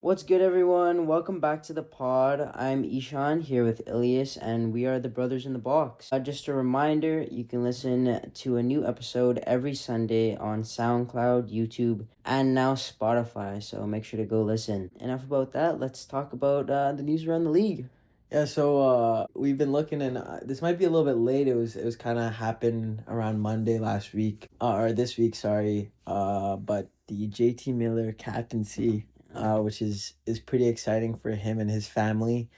What's good, everyone? Welcome back to the pod. I'm Eshan here with Ilyas, and we are the Brothers in the Box. Just a reminder, you can listen to a new episode every Sunday on SoundCloud, YouTube, and now Spotify, so make sure to go listen. Enough about that, let's talk about the news around the league. Yeah, so we've been looking, and this might be a little bit late. It was kind of happened around Monday last week, or this week, sorry. But the JT Miller captaincy, which is pretty exciting for him and his family.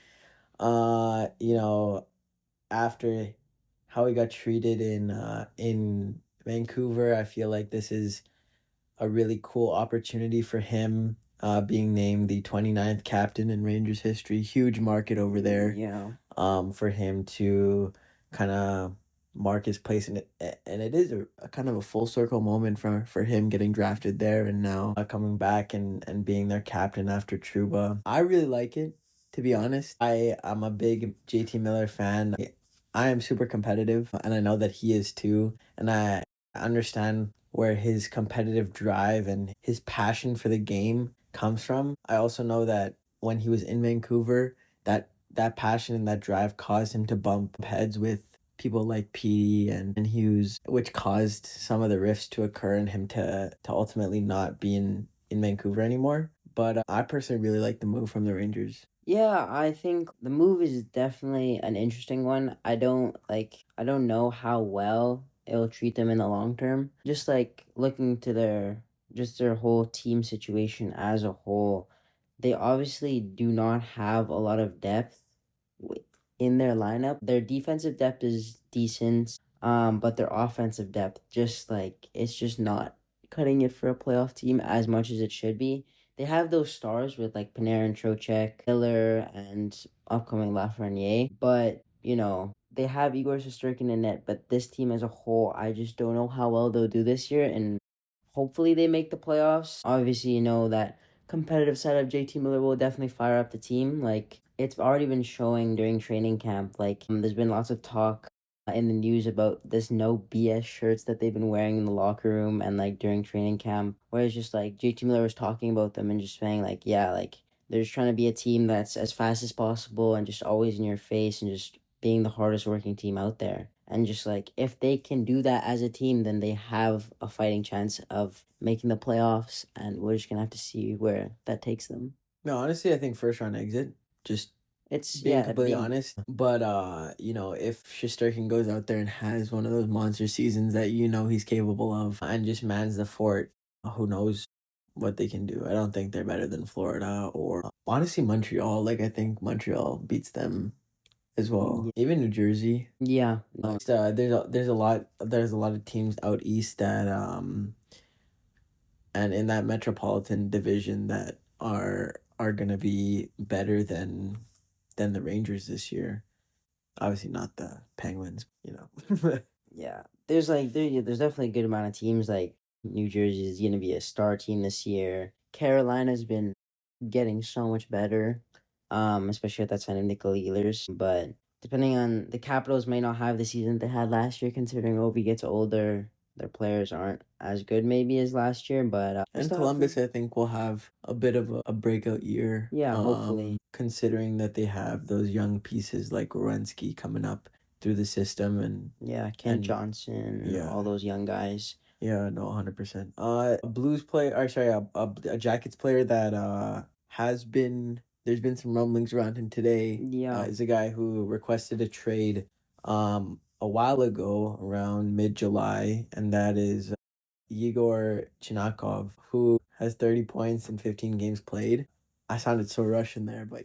Uh, you know, After how he got treated in Vancouver, I feel like this is a really cool opportunity for him. Being named the 29th captain in Rangers history, huge market over there. Yeah. For him to kind of mark his place in it, and it is a kind of a full circle moment for him getting drafted there and now coming back and being their captain after Truba. I really like it, to be honest. I'm a big JT Miller fan. I am super competitive, and I know that he is too, and I understand where his competitive drive and his passion for the game comes from. I also know that when he was in Vancouver, that passion and that drive caused him to bump heads with people like Petey and Hughes, which caused some of the rifts to occur and him to ultimately not be in Vancouver anymore. But I personally really like the move from the Rangers. Yeah, I think the move is definitely an interesting one. I don't know how well it'll treat them in the long term. Just like looking to their whole team situation as a whole, they obviously do not have a lot of depth wi- in their lineup. Their defensive depth is decent, but their offensive depth it's just not cutting it for a playoff team as much as it should be. They have those stars with like Panarin, Trocheck, Miller, and upcoming Lafreniere, but they have Igor Shesterkin in net. But this team as a whole, I just don't know how well they'll do this year, and hopefully they make the playoffs. Obviously, that competitive side of JT Miller will definitely fire up the team. Like it's already been showing during training camp. There's been lots of talk in the news about this no BS shirts that they've been wearing in the locker room and like during training camp, where it's just like JT Miller was talking about them and just saying like, yeah, like they're just trying to be a team that's as fast as possible and just always in your face and just being the hardest working team out there. And just like if they can do that as a team, then they have a fighting chance of making the playoffs, and we're just gonna have to see where that takes them. No, honestly, I think first round exit. Just It's being yeah, completely being honest. But if Shesterkin goes out there and has one of those monster seasons that he's capable of and just mans the fort, who knows what they can do. I don't think they're better than Florida or honestly Montreal. Like I think Montreal beats them as well. Even New Jersey. yeah. No. There's a lot of teams out east that and in that metropolitan division that are gonna be better than the Rangers this year. Obviously not the Penguins. Yeah, there's definitely a good amount of teams. Like New Jersey is gonna be a star team this year. Carolina's been getting so much better, especially at that sign of Nicola Ehlers. But depending on the Capitals, may not have the season they had last year, considering Ovi gets older. Their players aren't as good maybe as last year, but And Columbus, I think, will have a bit of a breakout year. Yeah, hopefully. Considering that they have those young pieces like Werenski coming up through the system Yeah, Kent and Johnson, yeah. all those young guys. Yeah, no, 100%. A Blues player, or sorry, a Jackets player that there's been some rumblings around him today. Yeah. Is a guy who requested a trade a while ago around mid-July, and that is Igor Chinakov, who has 30 points in 15 games played. I sounded so Russian there, but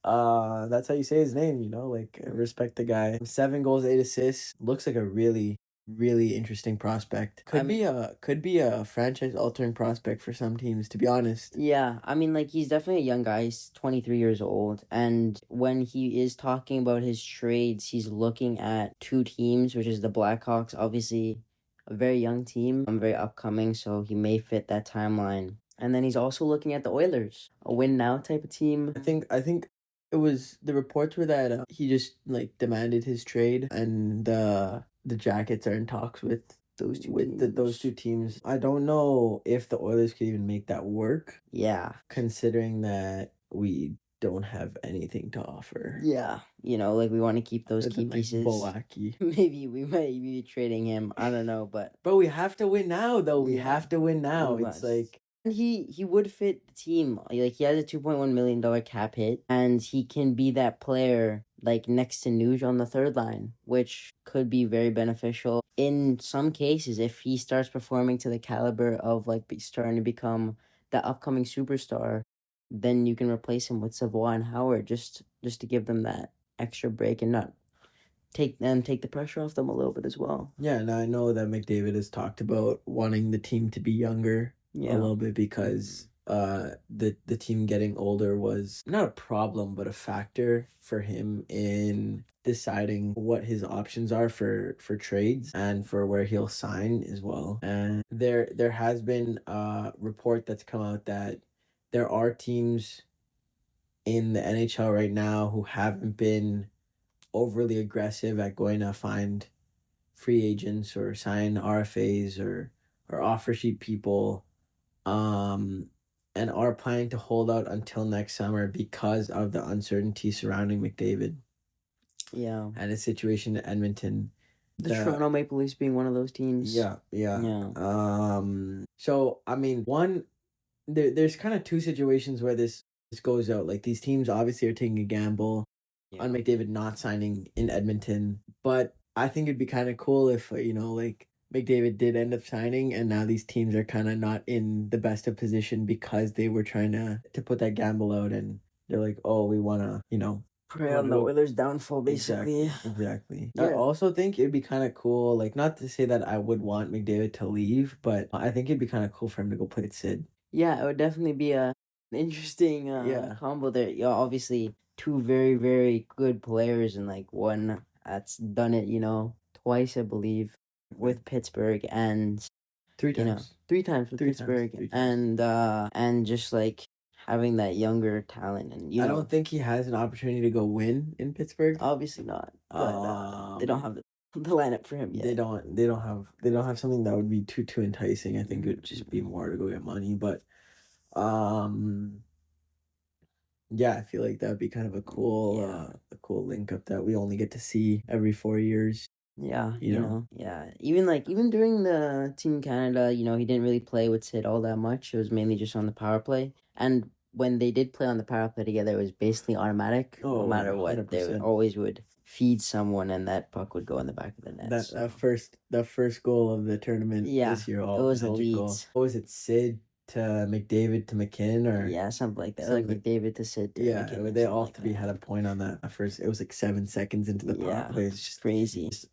that's how you say his name, like respect the guy. 7 goals, 8 assists. Looks like a really, really interesting prospect. Could be a franchise altering prospect for some teams, to be honest. Yeah, I mean, like, he's definitely a young guy. He's 23 years old. And when he is talking about his trades, he's looking at two teams, which is the Blackhawks, obviously a very young team, very upcoming, so he may fit that timeline. And then he's also looking at the Oilers, a win now type of team. I think it was the reports were that he just like demanded his trade, and the Jackets are in talks with those two with teams. those two teams. I don't know if the Oilers could even make that work. Yeah. Considering that we don't have anything to offer. Yeah. You know, like we want to keep those key pieces. Bolaki. Maybe we might be trading him. I don't know, but we have to win now, though. We Yeah, have to win now. we It's must. like And he would fit the team. Like he has a $2.1 million cap hit, and he can be that player like next to Nuge on the third line, which could be very beneficial in some cases if he starts performing to the caliber of like starting to become the upcoming superstar. Then you can replace him with Savoie and Howard just to give them that extra break and not take the pressure off them a little bit as well. Yeah, and I know that McDavid has talked about wanting the team to be younger a little bit because the team getting older was not a problem but a factor for him in deciding what his options are for trades and for where he'll sign as well. And there has been a report that's come out that there are teams in the NHL right now who haven't been overly aggressive at going to find free agents or sign RFAs or offer sheet people, and are planning to hold out until next summer because of the uncertainty surrounding McDavid. Yeah. And his situation in Edmonton. The Toronto Maple Leafs being one of those teams. Yeah. So I mean, there's kind of two situations where this goes out. Like these teams obviously are taking a gamble on McDavid not signing in Edmonton, but I think it'd be kind of cool if like McDavid did end up signing, and now these teams are kind of not in the best of position because they were trying to put that gamble out, and they're like, oh, we want to prey on the Oilers' downfall, basically. Exactly. Yeah. I also think it'd be kind of cool, like not to say that I would want McDavid to leave, but I think it'd be kind of cool for him to go play at Sid. Yeah, it would definitely be an interesting combo there. Yeah, obviously two very, very good players and like one that's done it, twice, I believe, with Pittsburgh and three times with Pittsburgh and just like having that younger talent and I don't think he has an opportunity to go win in Pittsburgh. Obviously not. But they don't have the lineup for him yet. They don't have something that would be too enticing. I think it would just be more to go get money, but yeah, I feel like that would be kind of a cool link up that we only get to see every 4 years. Yeah, yeah. Even during the Team Canada, he didn't really play with Sid all that much. It was mainly just on the power play. And when they did play on the power play together, it was basically automatic. No matter what, 100%. They always would feed someone, and that puck would go in the back of the net. That first goal of the tournament this year, it was elite. What was it, Sid to McDavid to McKinnon, or something like that. Like McDavid to Sid to McKinnon, they all three had a point on that at first. It was like 7 seconds into the power play. It's just crazy, just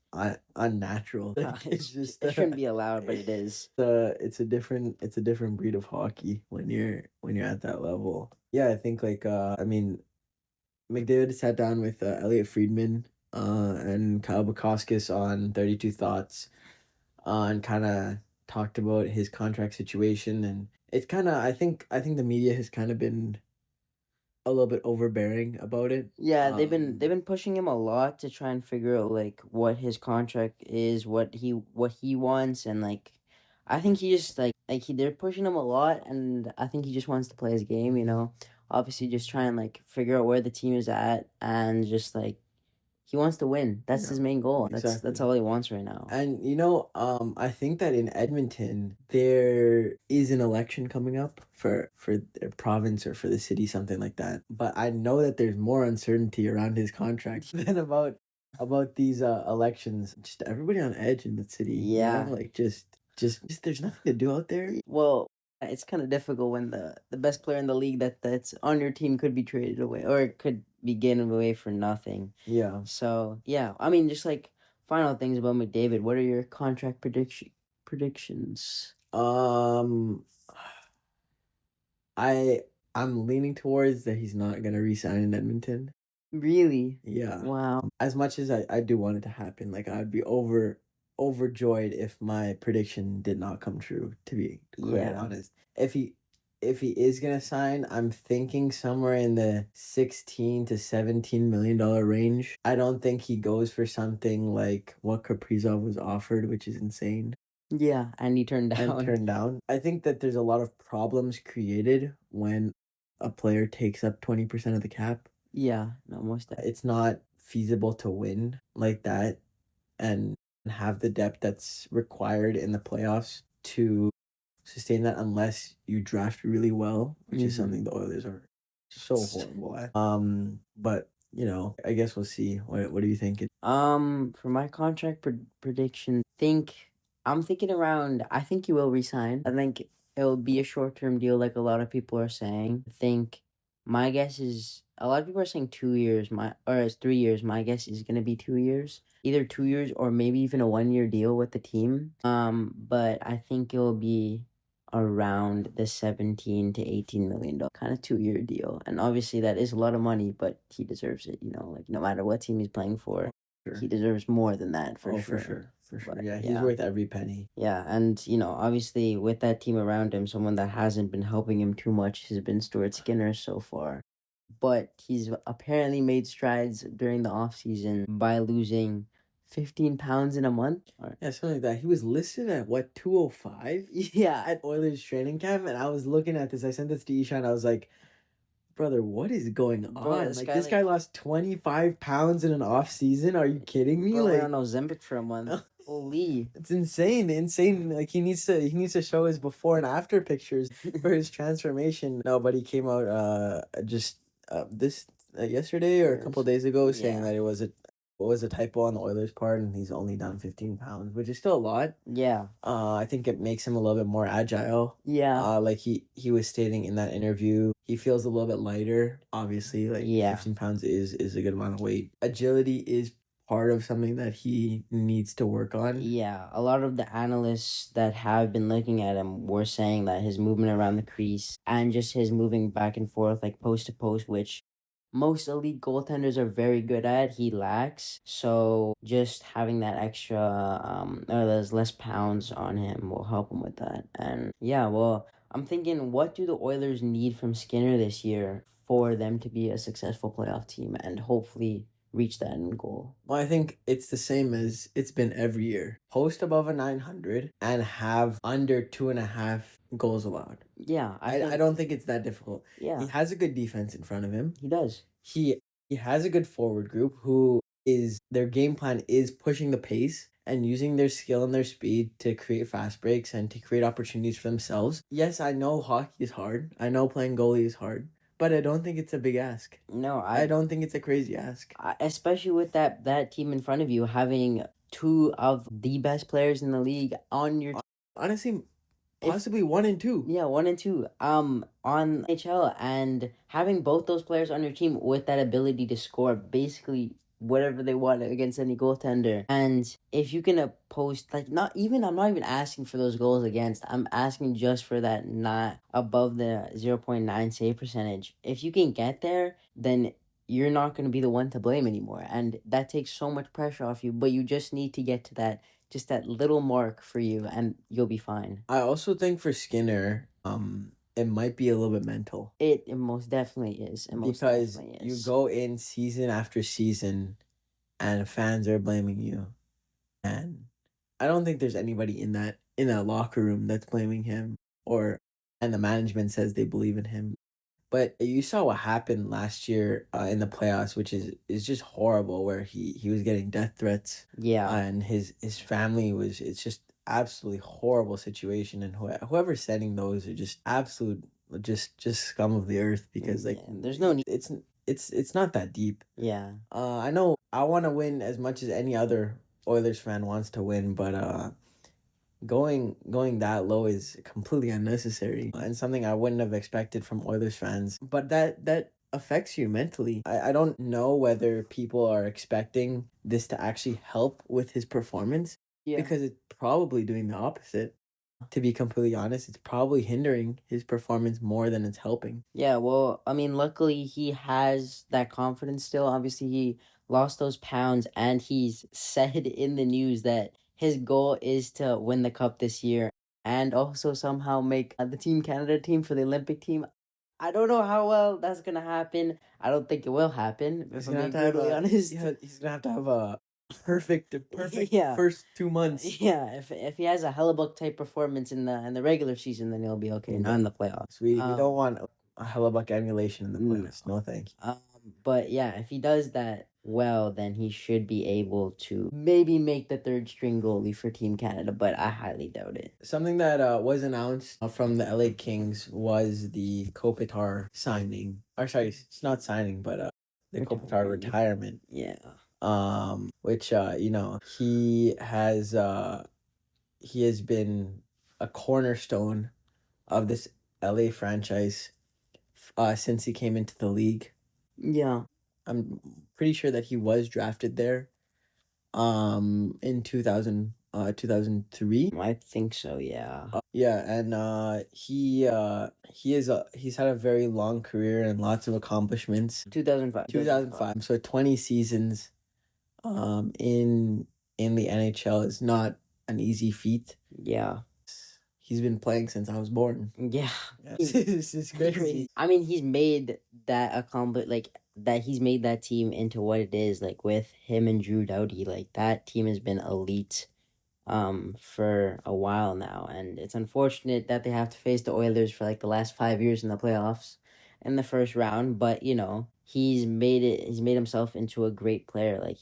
unnatural. It's just it shouldn't be allowed, but it is. It's a different breed of hockey when you're at that level. Yeah, I think I mean, McDavid sat down with Elliot Friedman and Kyle Bukauskas on 32 Thoughts and kind of talked about his contract situation, and it's kind of I think the media has kind of been a little bit overbearing about it. Yeah, they've been pushing him a lot to try and figure out like what his contract is, what he wants, and like I think he just they're pushing him a lot, and I think he just wants to play his game, obviously just try and like figure out where the team is at, and just like he wants to win. That's his main goal. That's all he wants right now. And I think that in Edmonton there is an election coming up for the province or for the city, something like that. But I know that there's more uncertainty around his contract than about these elections. Just everybody on edge in the city. Yeah. Just there's nothing to do out there. Well, it's kind of difficult when the best player in the league that's on your team could be traded away or it could be given away for nothing. Yeah. So, yeah. I mean, just like final things about McDavid. What are your contract predictions? I'm leaning towards that he's not going to re-sign in Edmonton. Really? Yeah. Wow. As much as I do want it to happen, like I'd be overjoyed if my prediction did not come true, to be quite honest. If he is gonna sign, I'm thinking somewhere in the $16 to $17 million range. I don't think he goes for something like what Kaprizov was offered, which is insane. Yeah, and he turned and down. turned down. I think that there's a lot of problems created when a player takes up 20% of the cap. Yeah, no, most definitely. It's not feasible to win like that and have the depth that's required in the playoffs to sustain that unless you draft really well, which is something the Oilers are so horrible at. But I guess we'll see. What do you think? For my contract prediction, I'm thinking around. I think he will resign. I think it'll be a short-term deal, like a lot of people are saying. I think my guess is a lot of people are saying 2 years. Or it's 3 years. My guess is gonna be 2 years, either 2 years or maybe even a 1-year deal with the team. But I think it'll be around the 17 to 18 million dollar kind of 2-year deal, and obviously that is a lot of money, but he deserves it. Like no matter what team he's playing for. Sure. He deserves more than that for Oh, sure. for sure. For sure. But Yeah, he's worth every penny. yeah, and obviously with that team around him, someone that hasn't been helping him too much has been Stuart Skinner so far. But he's apparently made strides during the offseason by losing 15 pounds in a month. Yeah, something like that. He was listed at what, 205 Yeah. at Oilers training camp, and I was looking at this. I sent this to Eshan. I was like, brother, what is going Bro, on? this Like guy, this guy lost 25 pounds in an off season. Are you kidding me? bro went Like on Ozempic for a month. Holy. it's insane, insane. Like he needs to show his before and after pictures for his transformation. No, but he came out just this yesterday or a couple days ago saying that it was a typo on the Oilers' part, and he's only down 15 pounds, which is still a lot. Yeah. I think it makes him a little bit more agile. Yeah. Like he was stating in that interview, he feels a little bit lighter. Obviously, like 15 pounds is a good amount of weight. Agility is part of something that he needs to work on. Yeah, a lot of the analysts that have been looking at him were saying that his movement around the crease and just his moving back and forth, like post to post, which most elite goaltenders are very good at, he lacks. So just having that extra, or there's less pounds on him will help him with that. And yeah, well, I'm thinking, what do the Oilers need from Skinner this year for them to be a successful playoff team and hopefully reach that end goal? Well, I think it's the same as it's been every year. Post above a 900 and have under 2.5 goals allowed. Yeah, I don't think it's that difficult. Yeah, He has a good defense in front of him. he does. He has a good forward group who is their game plan is pushing the pace and using their skill and their speed to create fast breaks and to create opportunities for themselves. Yes, I know hockey is hard. I know playing goalie is hard. But I don't think it's a big ask. No, I don't think it's a crazy ask. Especially with that team in front of you having two of the best players in the league on your honestly, possibly 1 and 2. Yeah, 1 and 2 on NHL, and having both those players on your team with that ability to score basically whatever they want against any goaltender. And if you can post, like, I'm not even asking for those goals against. I'm asking just for that not above the 0.9 save percentage. If you can get there, then you're not going to be the one to blame anymore. And that takes so much pressure off you, but you just need to get to that little mark for you, and you'll be fine. I also think for Skinner, it might be a little bit mental. It most definitely is. Because you go in season after season and fans are blaming you. And I don't think there's anybody in that locker room that's blaming him, and the management says they believe in him. But you saw what happened last year in the playoffs, which is just horrible, where he was getting death threats. Yeah. And his family it's just absolutely horrible situation, and whoever's sending those are just absolute just scum of the earth, because there's no need. It's not that deep. Yeah. I know I want to win as much as any other Oilers fan wants to win, but going that low is completely unnecessary and something I wouldn't have expected from Oilers fans. But that affects you mentally. I don't know whether people are expecting this to actually help with his performance, because it's probably doing the opposite. To be completely honest, it's probably hindering his performance more than it's helping. Yeah, well, I mean, luckily he has that confidence still. Obviously, he lost those pounds, and he's said in the news that his goal is to win the cup this year and also somehow make the Team Canada team for the Olympic team. I don't know how well that's gonna happen. I don't think it will happen. If I'm being brutally honest. Yeah, he's gonna have to have perfect Yeah. first 2 months. Yeah, if he has a Hellebuck type performance in the regular season, then he'll be okay. Not in the playoffs. We don't want a Hellebuck emulation in the playoffs. No, thank you. But yeah, if he does that well, then he should be able to maybe make the third string goalie for Team Canada, but I highly doubt it. Something that was announced from the LA Kings was the Kopitar signing. Or sorry, it's not signing, but the Kopitar retirement. Yeah. Which he has been a cornerstone of this LA franchise since he came into the league. Yeah. I'm pretty sure that he was drafted there in 2003. I think so, yeah. Yeah, and he's had a very long career and lots of accomplishments. 2005. So 20 seasons in the NHL is not an easy feat. Yeah. He's been playing since I was born. Yeah. This is crazy. I mean, he's made that he's made that team into what it is, like with him and Drew Doughty. Like that team has been elite for a while now, and it's unfortunate that they have to face the Oilers for like the last 5 years in the playoffs in the first round, but he's made himself into a great player. Like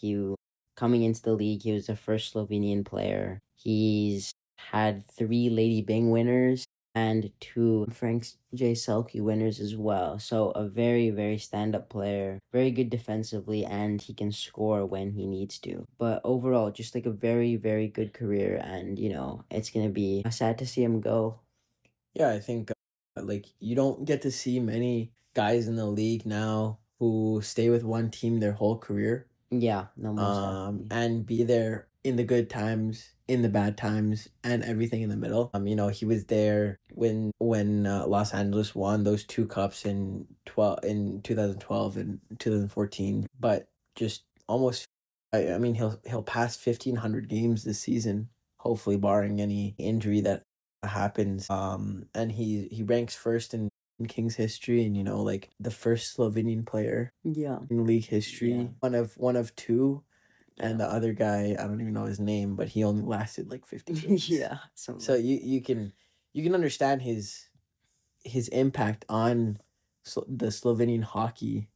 coming into the league, he was the first Slovenian player. He's had 3 Lady Byng winners and 2 Frank J. Selke winners as well. So a very, very stand-up player, very good defensively, and he can score when he needs to. But overall, just like a very, very good career, and it's gonna be sad to see him go. Yeah, I think you don't get to see many guys in the league now who stay with one team their whole career. Yeah, no, most definitely. And be there in the good times, in the bad times, and everything in the middle. He was there when Los Angeles won those 2 cups in 2012 and 2014. But just almost, I mean, he'll pass 1,500 games this season, hopefully barring any injury that happens. And he ranks first in Kings history, and like the first Slovenian player in league history. Yeah. One of 2. And the other guy, I don't even know his name, but he only lasted like 50 games. Yeah. So you can understand his impact on the Slovenian hockey,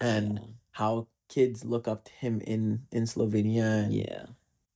and how kids look up to him in Slovenia, and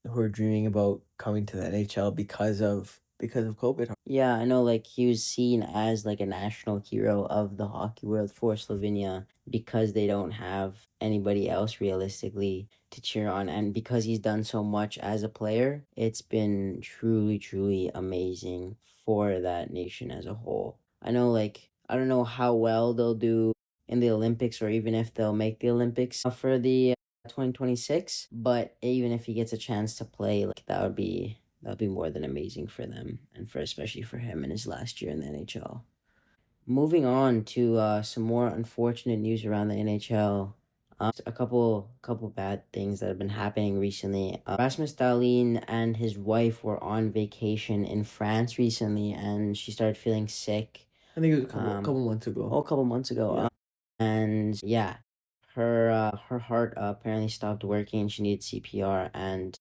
who are dreaming about coming to the NHL because of Kopitar. Yeah, I know, like, he was seen as, like, a national hero of the hockey world for Slovenia because they don't have anybody else realistically to cheer on. And because he's done so much as a player, it's been truly, truly amazing for that nation as a whole. I know, like, I don't know how well they'll do in the Olympics or even if they'll make the Olympics for the 2026, but even if he gets a chance to play, like, that would be more than amazing for them, and especially for him in his last year in the NHL. Moving on to some more unfortunate news around the NHL. A couple bad things that have been happening recently. Rasmus Dahlin and his wife were on vacation in France recently, and she started feeling sick. I think it was a couple months ago. Oh, a couple months ago. Yeah. And yeah, her heart apparently stopped working. She needed CPR, and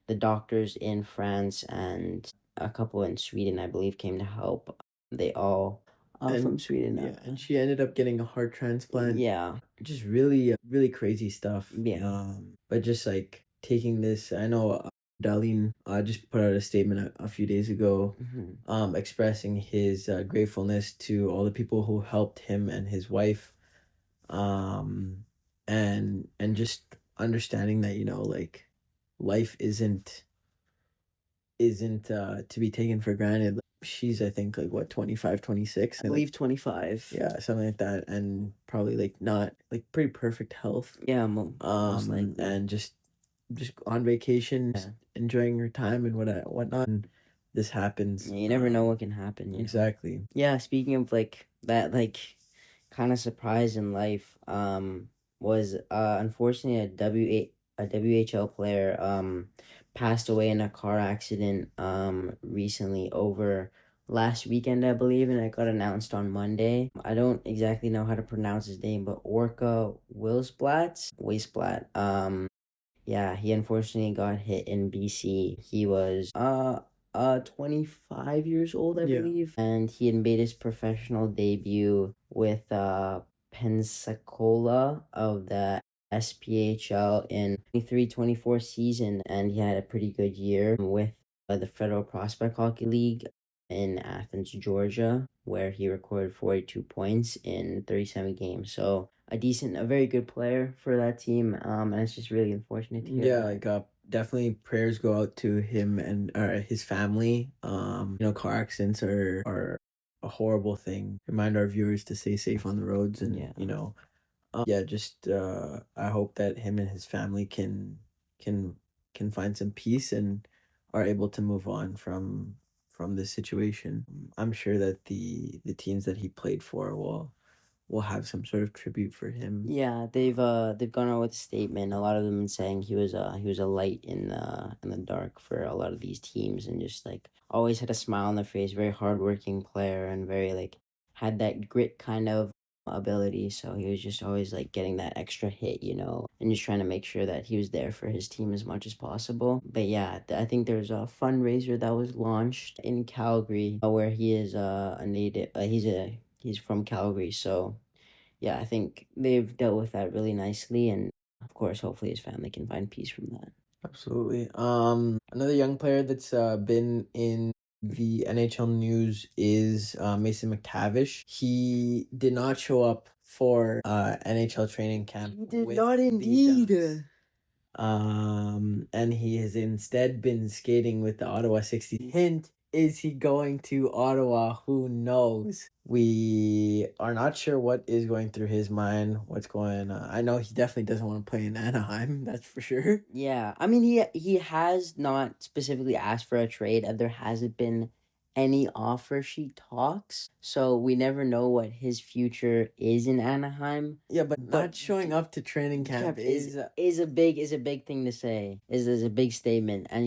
the doctors in France and a couple in Sweden, I believe, came to help. They all from Sweden. Yeah, and she ended up getting a heart transplant. Yeah. Just really, really crazy stuff. Yeah. But just like taking this, I know Darlene just put out a statement a few days ago, expressing his gratefulness to all the people who helped him and his wife, and just understanding that like life isn't to be taken for granted. She's, I think, like what, 25, 26? I believe 25. Yeah, something like that, and probably like not like pretty perfect health. Yeah, most likely. And just on vacation, enjoying her time and whatnot. And this happens. You never know what can happen. Exactly. Yeah, speaking of like that, like kind of surprise in life, was unfortunately a WHL player passed away in a car accident recently over last weekend, I believe, and it got announced on Monday. I don't exactly know how to pronounce his name, but Orca Wilsblatt. Yeah, he unfortunately got hit in BC. He was 25 years old, I believe, and he had made his professional debut with Pensacola of the SPHL in 23-24 season, and he had a pretty good year with the Federal Prospect Hockey League in Athens, Georgia, where he recorded 42 points in 37 games. So a very good player for that team. And it's just really unfortunate to hear Yeah, that. like definitely prayers go out to him and his family. Car accidents are a horrible thing. Remind our viewers to stay safe on the roads, and Yeah. just I hope that him and his family can can find some peace and are able to move on from this situation. I'm sure that the teams that he played for will have some sort of tribute for him. Yeah, they've gone out with a statement. A lot of them saying he was a light in the dark for a lot of these teams, and just like always had a smile on their face, very hardworking player, and very like had that grit kind of ability. So he was just always like getting that extra hit, and just trying to make sure that he was there for his team as much as possible. But yeah, I think there's a fundraiser that was launched in Calgary, where he is a native. He's from Calgary, so yeah, I think they've dealt with that really nicely, and of course, hopefully, his family can find peace from that. Absolutely. Another young player that's been in the NHL news is Mason McTavish. He did not show up for NHL training camp. He did with not the indeed. Ducks. And he has instead been skating with the Ottawa 60. Hint, is he going to Ottawa? Who knows? We are not sure what is going through his mind, what's going on. I know he definitely doesn't want to play in Anaheim, that's for sure. Yeah, I mean, he has not specifically asked for a trade, and there hasn't been any offer sheet talks, so we never know what his future is in Anaheim. Yeah, but But not showing up to training camp is a big thing to say. Is a big statement, and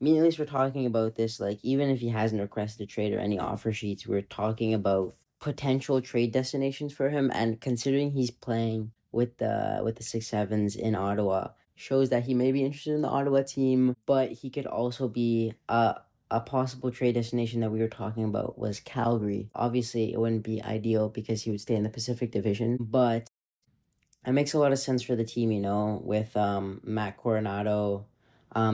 me at least we're talking about this. Like, even if he hasn't requested a trade or any offer sheets, we're talking about potential trade destinations for him. And considering he's playing with the 6-7s in Ottawa, shows that he may be interested in the Ottawa team, but he could also be a possible trade destination that we were talking about was Calgary. Obviously, it wouldn't be ideal because he would stay in the Pacific Division, but it makes a lot of sense for the team, with Matt Coronado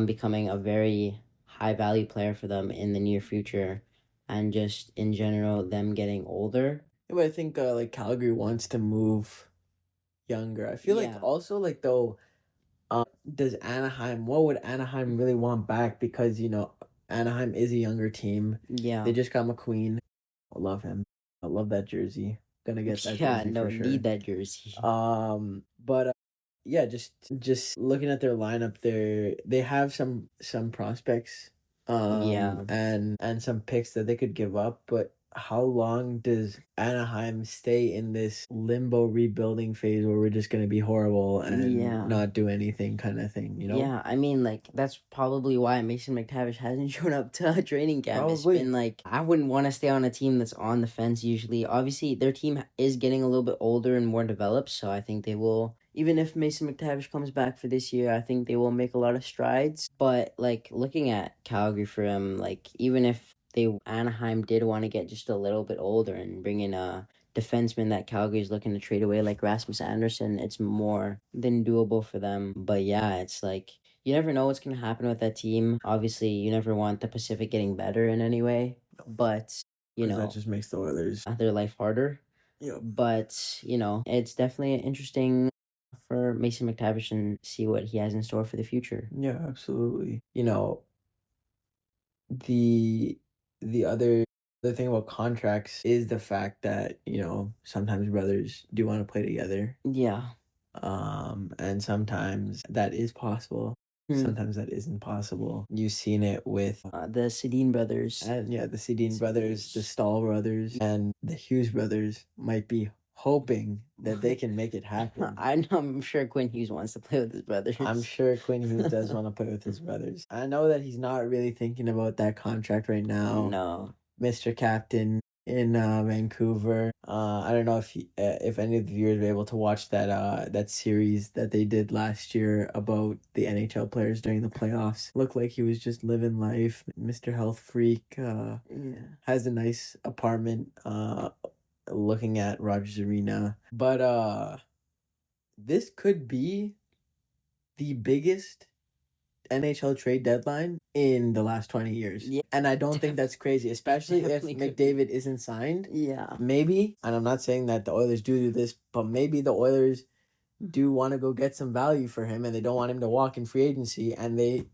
becoming a very high value player for them in the near future, and just in general them getting older. Yeah, but I think like Calgary wants to move younger. I feel like also like though does Anaheim, what would Anaheim really want back? Because Anaheim is a younger team. Yeah. They just got McQueen. I love him. I love that jersey. Gonna get that jersey for sure. Need that jersey. But yeah, just looking at their lineup, they have some prospects, and some picks that they could give up. But how long does Anaheim stay in this limbo rebuilding phase where we're just gonna be horrible and not do anything kind of thing? Yeah, I mean, like, that's probably why Mason McTavish hasn't shown up to training camp. It's been like, I wouldn't want to stay on a team that's on the fence usually. Obviously, their team is getting a little bit older and more developed, so I think they will, even if Mason McTavish comes back for this year, I think they will make a lot of strides. But, like, looking at Calgary for him, like, even if Anaheim did want to get just a little bit older and bring in a defenseman that Calgary is looking to trade away, like Rasmus Anderson, it's more than doable for them. But yeah, it's like you never know what's going to happen with that team. Obviously, you never want the Pacific getting better in any way, but that just makes the Oilers their life harder. Yeah. But it's definitely interesting for Mason McTavish and see what he has in store for the future. Yeah, absolutely. The other thing about contracts is the fact that sometimes brothers do want to play together. Yeah. And sometimes that is possible. Sometimes that isn't possible. You've seen it with the Sedin brothers. And yeah, the Sedin brothers, the Stahl brothers, and the Hughes brothers might be hoping that they can make it happen. I'm sure Quinn Hughes wants to play with his brothers. I'm sure Quinn Hughes does want to play with his brothers. I know that he's not really thinking about that contract right now. No. Mr. Captain, in Vancouver. I don't know if any of the viewers were able to watch that series that they did last year about the NHL players during the playoffs. Looked like he was just living life, Mr. Health Freak. Has a nice apartment looking at Rogers Arena. But this could be the biggest NHL trade deadline in the last 20 years. Yeah, and I don't think that's crazy, especially if definitely could McDavid isn't signed. Yeah. Maybe, and I'm not saying that the Oilers do this, but maybe the Oilers do want to go get some value for him and they don't want him to walk in free agency, and they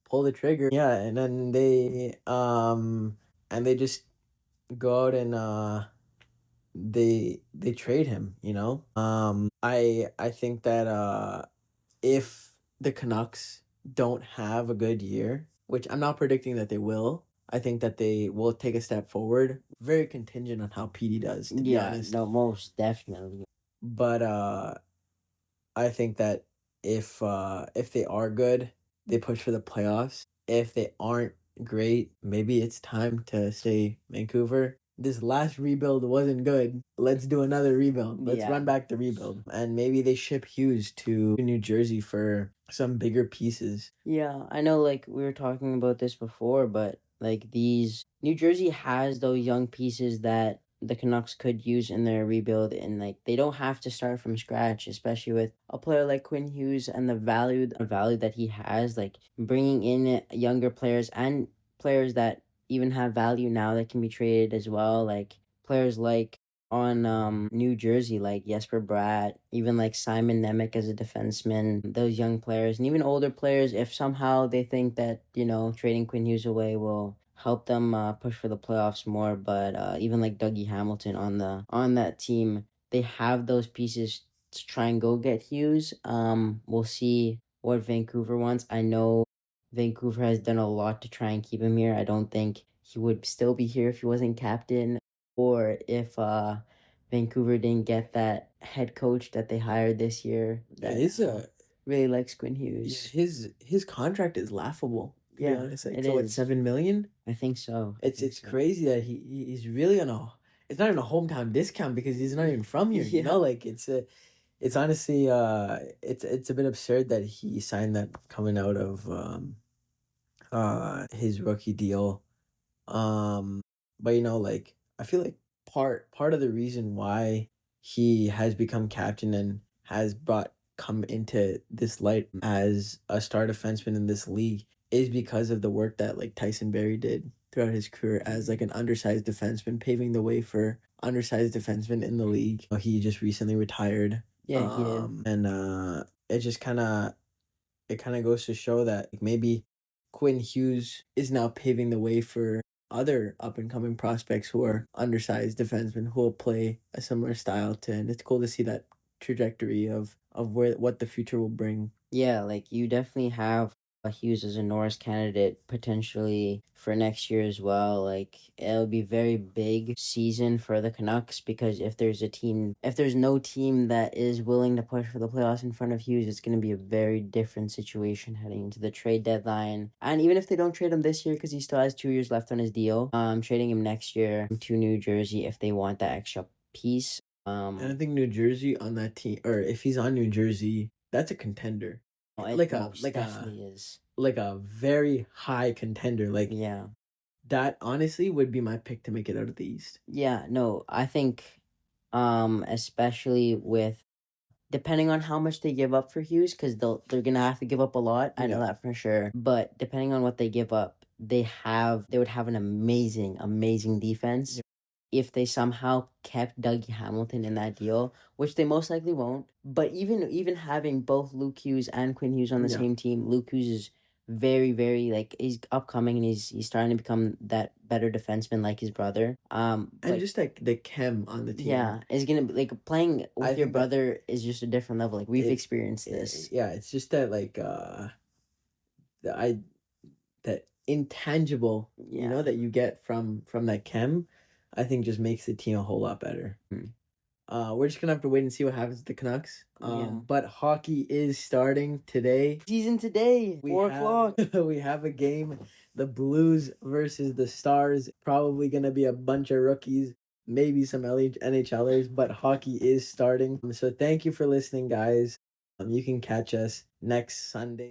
pull the trigger. Yeah, and then they just go out and they trade him, you know? I think that if the Canucks don't have a good year, which I'm not predicting that they will, I think that they will take a step forward. Very contingent on how PD does, to be honest. No, most definitely. But I think that if they are good, they push for the playoffs. If they aren't great, maybe it's time to stay Vancouver. This last rebuild wasn't good. Let's do another rebuild. Let's run back the rebuild. And maybe they ship Hughes to New Jersey for some bigger pieces. Yeah, I know, like, we were talking about this before, but, like, New Jersey has those young pieces that the Canucks could use in their rebuild, and, like, they don't have to start from scratch, especially with a player like Quinn Hughes and the value that he has, like, bringing in younger players and players that even have value now that can be traded as well, like, players like on New Jersey, like Jesper Bratt, even like Simon Nemec as a defenseman, those young players, and even older players, if somehow they think that, trading Quinn Hughes away will help them push for the playoffs more. But even like Dougie Hamilton on that team, they have those pieces to try and go get Hughes. We'll see what Vancouver wants. I know Vancouver has done a lot to try and keep him here. I don't think he would still be here if he wasn't captain, or if Vancouver didn't get that head coach that they hired this year that really likes Quinn Hughes. Yeah, his contract is laughable. To be honest. Like, it so is. it's $7 million. I think so. It's crazy that he's really on a. It's not even a hometown discount because he's not even from here. You know, like it's honestly it's a bit absurd that he signed that coming out of his rookie deal. But like, I feel like part of the reason why he has become captain and has come into this light as a star defenseman in this league is because of the work that like Tyson Barrie did throughout his career as like an undersized defenseman, paving the way for undersized defensemen in the league. He just recently retired. Yeah, he did. And it just kind of goes to show that maybe Quinn Hughes is now paving the way for other up-and-coming prospects who are undersized defensemen who will play a similar style to, and it's cool to see that trajectory of what the future will bring. Yeah, like, you definitely have Hughes as a Norris candidate potentially for next year as well. Like, it'll be very big season for the Canucks, because if there's no team that is willing to push for the playoffs in front of Hughes, it's going to be a very different situation heading into the trade deadline. And even if they don't trade him this year, because he still has 2 years left on his deal, trading him next year to New Jersey if they want that extra piece. And I think New Jersey on that team, or if he's on New Jersey, that's a contender. It definitely is. Like a very high contender. Like, yeah, that honestly would be my pick to make it out of the East. Yeah, no, I think, especially with depending on how much they give up for Hughes, because they're gonna have to give up a lot. I know that for sure. But depending on what they give up, they would have an amazing defense. Yeah. If they somehow kept Dougie Hamilton in that deal, which they most likely won't. But even having both Luke Hughes and Quinn Hughes on the same team, Luke Hughes is very, very, like, he's upcoming, and he's starting to become that better defenseman like his brother. And just like the chem on the team. Yeah, it's gonna be like playing with your brother is just a different level. Like, we've experienced this. Yeah, it's just that like that intangible, that you get from that chem, I think just makes the team a whole lot better. We're just gonna have to wait and see what happens with the Canucks. Yeah. But hockey is starting today. Season today, 4 o'clock. We have a game. The Blues versus the Stars. Probably gonna be a bunch of rookies, maybe some NHLers, but hockey is starting. So thank you for listening, guys. You can catch us next Sunday.